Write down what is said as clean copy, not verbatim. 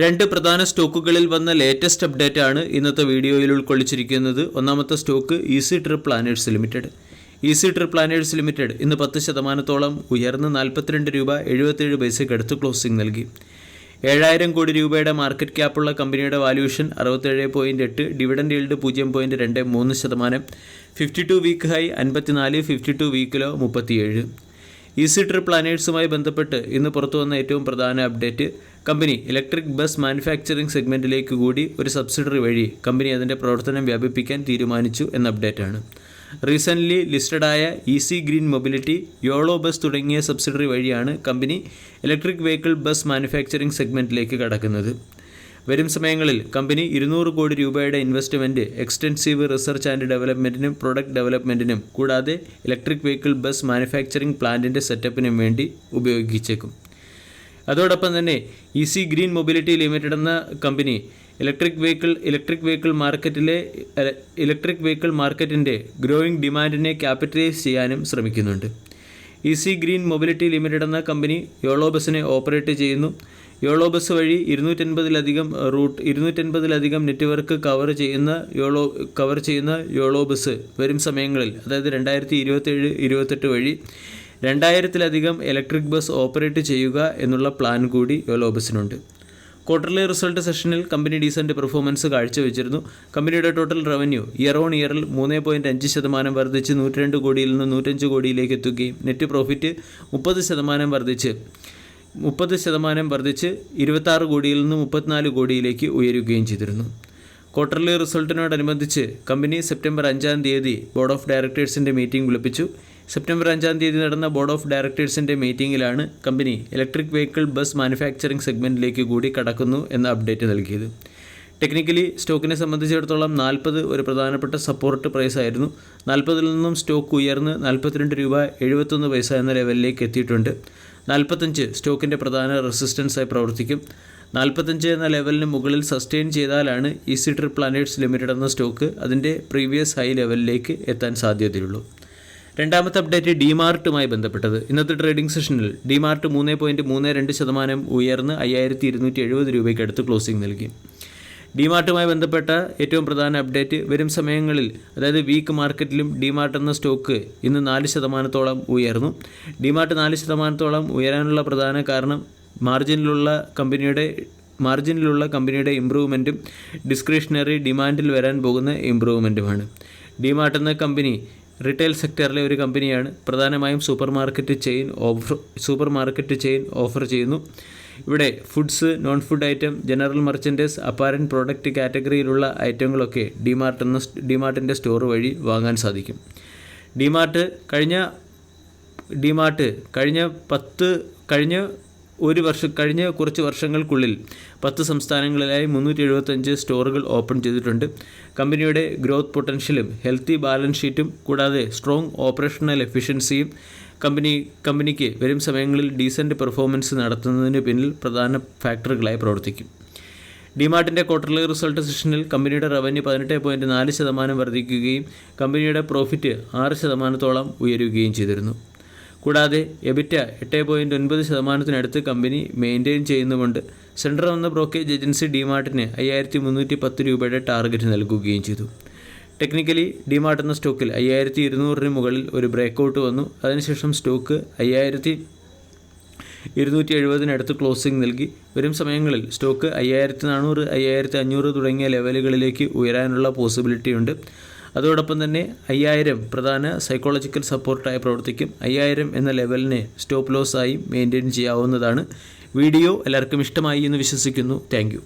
രണ്ട് പ്രധാന സ്റ്റോക്കുകളിൽ വന്ന ലേറ്റസ്റ്റ് അപ്ഡേറ്റ് ആണ് ഇന്നത്തെ വീഡിയോയിൽ ഉൾക്കൊള്ളിച്ചിരിക്കുന്നത്. ഒന്നാമത്തെ stock easy trip planners limited. Easy trip planners limited ഇന്ന് 10% ഉയർന്ന് 42 രൂപ 77 പൈസയ്ക്ക് അടുത്ത് ക്ലോസിംഗ് നൽകി. 7000 കോടി രൂപയുടെ മാർക്കറ്റ് ക്യാപ്പുള്ള കമ്പനിയുടെ valuation 67.8, dividend yield 0.23%, 52 week high 54, 52 വീക്കിലോ 37. ഈസി ട്രിപ്പ് പ്ലാനേഴ്സുമായി ബന്ധപ്പെട്ട് ഇന്ന് പുറത്തു വന്ന ഏറ്റവും പ്രധാന അപ്ഡേറ്റ്, കമ്പനി ഇലക്ട്രിക് ബസ് മാനുഫാക്ചറിംഗ് സെഗ്മെൻറ്റിലേക്ക് കൂടി ഒരു സബ്സിഡറി വഴി കമ്പനി അതിൻ്റെ പ്രവർത്തനം വ്യാപിപ്പിക്കാൻ തീരുമാനിച്ചു എന്ന അപ്ഡേറ്റാണ്. റീസെൻ്റ്ലി ലിസ്റ്റഡായ easy green mobility, Yolo bus തുടങ്ങിയ സബ്സിഡറി വഴിയാണ് കമ്പനി ഇലക്ട്രിക് വെഹിക്കിൾ ബസ് മാനുഫാക്ചറിംഗ് സെഗ്മെൻറ്റിലേക്ക് കടക്കുന്നത്. വരും സമയങ്ങളിൽ കമ്പനി 200 കോടി രൂപയുടെ ഇൻവെസ്റ്റ്മെൻറ്റ് എക്സ്റ്റൻസീവ് റിസർച്ച് ആൻഡ് ഡെവലപ്മെൻറ്റിനും പ്രൊഡക്റ്റ് ഡെവലപ്മെൻറ്റിനും കൂടാതെ ഇലക്ട്രിക് വെഹിക്കിൾ ബസ് മാനുഫാക്ചറിംഗ് പ്ലാന്റിൻ്റെ സെറ്റപ്പിനും വേണ്ടി ഉപയോഗിച്ചേക്കും. അതോടൊപ്പം തന്നെ ഈസി ഗ്രീൻ മൊബിലിറ്റി ലിമിറ്റഡ് എന്ന കമ്പനി ഇലക്ട്രിക് വെഹിക്കിൾ മാർക്കറ്റിൻ്റെ ഗ്രോയിങ് ഡിമാൻഡിനെ ക്യാപിറ്റലൈസ് ചെയ്യാനും ശ്രമിക്കുന്നുണ്ട്. ഈസി ഗ്രീൻ മൊബിലിറ്റി ലിമിറ്റഡ് എന്ന കമ്പനി യോളോ ബസ്സിനെ ഓപ്പറേറ്റ് ചെയ്യുന്നു. യോളോ ബസ് വഴി 250ലധികം നെറ്റ്വർക്ക് കവർ ചെയ്യുന്ന യോളോ ബസ് വരും സമയങ്ങളിൽ, അതായത് 2027-28 വഴി 2000-ലധികം ഇലക്ട്രിക് ബസ് ഓപ്പറേറ്റ് ചെയ്യുക എന്നുള്ള പ്ലാൻ കൂടി യോളോ ബസ്സിനുണ്ട്. ക്വാർട്ടർലി റിസൾട്ട് സെഷനിൽ കമ്പനി ഡീസൻറ്റ് പെർഫോമൻസ് കാഴ്ചവെച്ചിരുന്നു. കമ്പനിയുടെ ടോട്ടൽ റവന്യൂ ഇയർ ഓൺ ഇയറിൽ 3.5% വർദ്ധിച്ച് 102 കോടിയിൽ നിന്ന് 105 കോടിയിലേക്ക് എത്തുകയും നെറ്റ് പ്രോഫിറ്റ് 30% വർദ്ധിച്ച് 26 കോടിയിൽ നിന്ന് 34 കോടിയിലേക്ക് ഉയരുകയും ചെയ്തിരുന്നു. ക്വാർട്ടർലി റിസൾട്ടിനോടനുബന്ധിച്ച് കമ്പനി സെപ്റ്റംബർ 5-ാം തീയതി ബോർഡ് ഓഫ് ഡയറക്ടേഴ്സിൻ്റെ മീറ്റിംഗ് വിളിപ്പിച്ചു. സെപ്റ്റംബർ 5-ാം തീയതി നടന്ന ബോർഡ് ഓഫ് ഡയറക്ടേഴ്സിൻ്റെ മീറ്റിംഗിലാണ് കമ്പനി ഇലക്ട്രിക് വെഹിക്കിൾ ബസ് മാനുഫാക്ചറിംഗ് സെഗ്മെൻറ്റിലേക്ക് കൂടി കടക്കുന്നു എന്ന അപ്ഡേറ്റ് നൽകിയത്. ടെക്നിക്കലി സ്റ്റോക്കിനെ സംബന്ധിച്ചിടത്തോളം 40 ഒരു പ്രധാനപ്പെട്ട സപ്പോർട്ട് പ്രൈസ് ആയിരുന്നു. 40-ൽ നിന്നും സ്റ്റോക്ക് ഉയർന്ന് 42 രൂപ 71 പൈസ എന്ന ലെവലിലേക്ക് എത്തിയിട്ടുണ്ട്. 45 സ്റ്റോക്കിൻ്റെ പ്രധാന റെസിസ്റ്റൻസായി പ്രവർത്തിക്കും. 45 എന്ന ലെവലിന് മുകളിൽ സസ്റ്റെയിൻ ചെയ്താലാണ് ഈസി ട്രിപ്പ് പ്ലാനേഴ്സ് ലിമിറ്റഡ് എന്ന സ്റ്റോക്ക് അതിൻ്റെ പ്രീവിയസ് ഹൈ ലെവലിലേക്ക് എത്താൻ സാധ്യതയുള്ളൂ. രണ്ടാമത്തെ അപ്ഡേറ്റ് ഡിമാർട്ടുമായി ബന്ധപ്പെട്ടത്. ഇന്നത്തെ ട്രേഡിംഗ് സെഷനിൽ ഡിമാർട്ട് 3.32% ഉയർന്ന് 5270 രൂപയ്ക്ക് അടുത്ത് ക്ലോസിംഗ് നൽകി. ഡിമാർട്ടുമായി ബന്ധപ്പെട്ട ഏറ്റവും പ്രധാന അപ്ഡേറ്റ്, വരും സമയങ്ങളിൽ, അതായത് വീക്ക് മാർക്കറ്റിലും ഡിമാർട്ട് എന്ന സ്റ്റോക്ക് ഇന്ന് 4% ഉയർന്നു. ഡിമാർട്ട് 4% ഉയരാനുള്ള പ്രധാന കാരണം മാർജിനിലുള്ള കമ്പനിയുടെ ഇമ്പ്രൂവ്മെൻറ്റും ഡിസ്ക്രിഷണറി ഡിമാൻഡിൽ വരാൻ പോകുന്ന ഇമ്പ്രൂവ്മെൻറ്റുമാണ്. ഡിമാർട്ട് എന്ന കമ്പനി റീറ്റെയിൽ സെക്ടറിലെ ഒരു കമ്പനിയാണ്. പ്രധാനമായും സൂപ്പർ മാർക്കറ്റ് ചെയിൻ ഓഫർ ചെയ്യുന്നു. ഇവിടെ foods, non food item, general merchandise, apparel product കാറ്റഗറിയിലുള്ള ഐറ്റങ്ങളൊക്കെ ഡിമാർട്ടിൻ്റെ സ്റ്റോർ വഴി വാങ്ങാൻ സാധിക്കും. കഴിഞ്ഞ കുറച്ച് വർഷങ്ങൾക്കുള്ളിൽ 10 സംസ്ഥാനങ്ങളിലായി 375 സ്റ്റോറുകൾ ഓപ്പൺ ചെയ്തിട്ടുണ്ട്. കമ്പനിയുടെ ഗ്രോത്ത് പൊട്ടൻഷ്യലും ഹെൽത്തി ബാലൻസ് ഷീറ്റും കൂടാതെ സ്ട്രോങ് ഓപ്പറേഷണൽ എഫിഷ്യൻസിയും കമ്പനിക്ക് വരും സമയങ്ങളിൽ ഡീസൻറ്റ് പെർഫോമൻസ് നടത്തുന്നതിന് പിന്നിൽ പ്രധാന ഫാക്ടറുകളായി പ്രവർത്തിക്കും. ഡിമാർട്ടിൻ്റെ ക്വാർട്ടർലി റിസൾട്ട് സെഷനിൽ കമ്പനിയുടെ റവന്യൂ 18.4% വർദ്ധിക്കുകയും കമ്പനിയുടെ പ്രോഫിറ്റ് 6% ഉയരുകയും ചെയ്തിരുന്നു. കൂടാതെ എബിറ്റ 8.9% കമ്പനി മെയിൻറ്റെയിൻ ചെയ്യുന്നുകൊണ്ട് സെൻട്രൽ എന്ന ബ്രോക്കേജ് ഏജൻസി ഡിമാർട്ടിന് 5310 രൂപയുടെ ടാർഗറ്റ് നൽകുകയും ചെയ്തു. ടെക്നിക്കലി ഡിമാർട്ട് എന്ന സ്റ്റോക്കിൽ 5200-ന് മുകളിൽ ഒരു ബ്രേക്കൗട്ട് വന്നു. അതിനുശേഷം സ്റ്റോക്ക് 5270-നടുത്ത് ക്ലോസിംഗ് നൽകി. വരും സമയങ്ങളിൽ സ്റ്റോക്ക് 5400, 5500 തുടങ്ങിയ ലെവലുകളിലേക്ക് ഉയരാനുള്ള പോസിബിലിറ്റി ഉണ്ട്. അതോടൊപ്പം തന്നെ 5000 പ്രധാന സൈക്കോളജിക്കൽ സപ്പോർട്ടായി പ്രവർത്തിക്കും. 5000 എന്ന ലെവലിനെ സ്റ്റോപ്പ് ലോസായി മെയിൻറ്റെയിൻ ചെയ്യാവുന്നതാണ്. വീഡിയോ എല്ലാവർക്കും ഇഷ്ടമായി എന്ന് വിശ്വസിക്കുന്നു. Thank you.